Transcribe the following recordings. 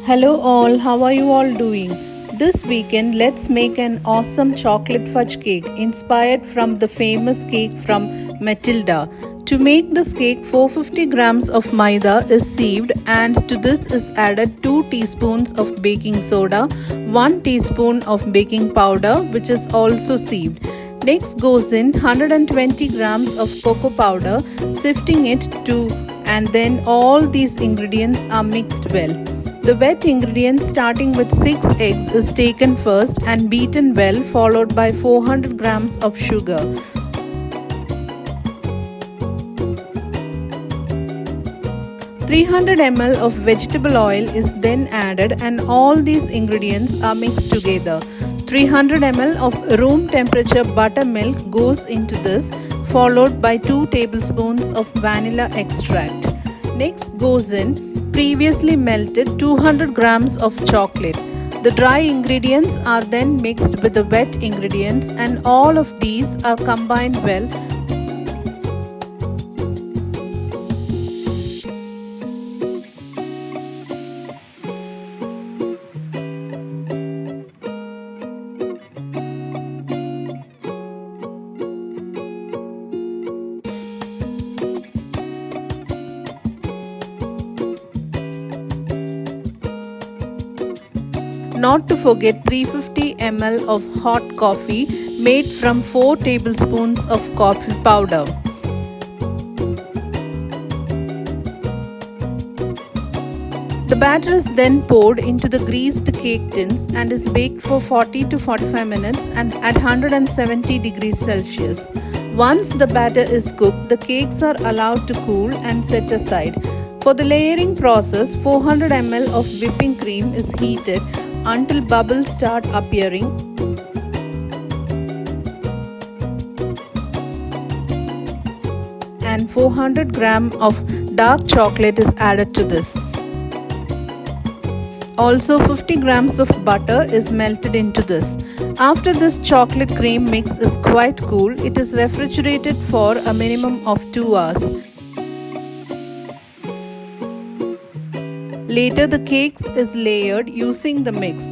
Hello all, how are you all doing? This weekend let's make an awesome chocolate fudge cake inspired from the famous cake from Matilda. To make this cake 450 grams of maida is sieved and to this is added 2 teaspoons of baking soda, 1 teaspoon of baking powder which is also sieved. Next goes in 120 grams of cocoa powder, sifting it to and then all these ingredients are mixed well. The wet ingredients starting with 6 eggs is taken first and beaten well, followed by 400 grams of sugar. "300 ml of vegetable oil is then added and all these ingredients are mixed together. 300 ml of room temperature buttermilk goes into this, followed by 2 tablespoons of vanilla extract. Next goes in previously melted 200 grams of chocolate. The dry ingredients are then mixed with the wet ingredients and all of these are combined well. Not to forget 350 ml of hot coffee made from 4 tablespoons of coffee powder. The batter is then poured into the greased cake tins and is baked for 40 to 45 minutes and at 170 degrees Celsius. Once the batter is cooked, the cakes are allowed to cool and set aside. For the layering process, 400 ml of whipping cream is heated until bubbles start appearing. And 400 grams of dark chocolate is added to this. Also 50 grams of butter is melted into this. After this chocolate cream mix is quite cool, it is refrigerated for a minimum of 2 hours. Later the cake is layered using the mix.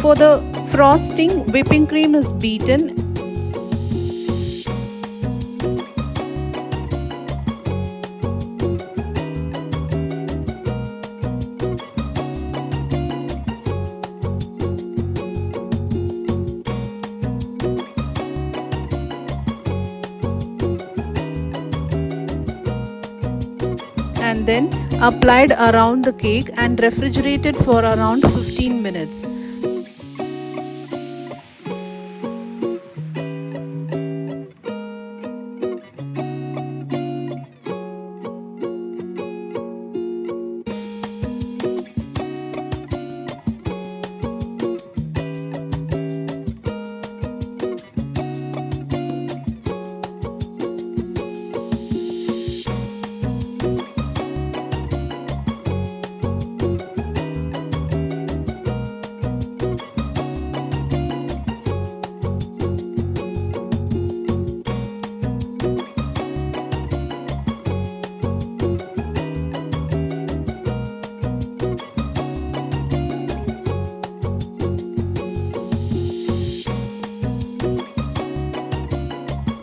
For the frosting, whipping cream is beaten and then applied around the cake and refrigerated for around 15 minutes.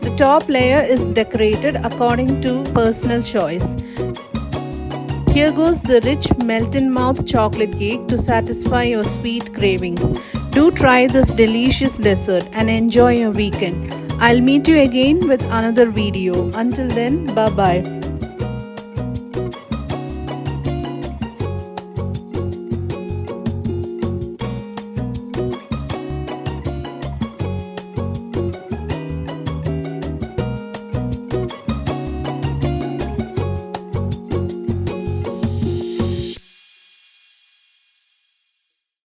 The top layer is decorated according to personal choice. Here goes the rich melt-in-mouth chocolate cake to satisfy your sweet cravings. Do try this delicious dessert and enjoy your weekend. I'll meet you again with another video. Until then, bye-bye.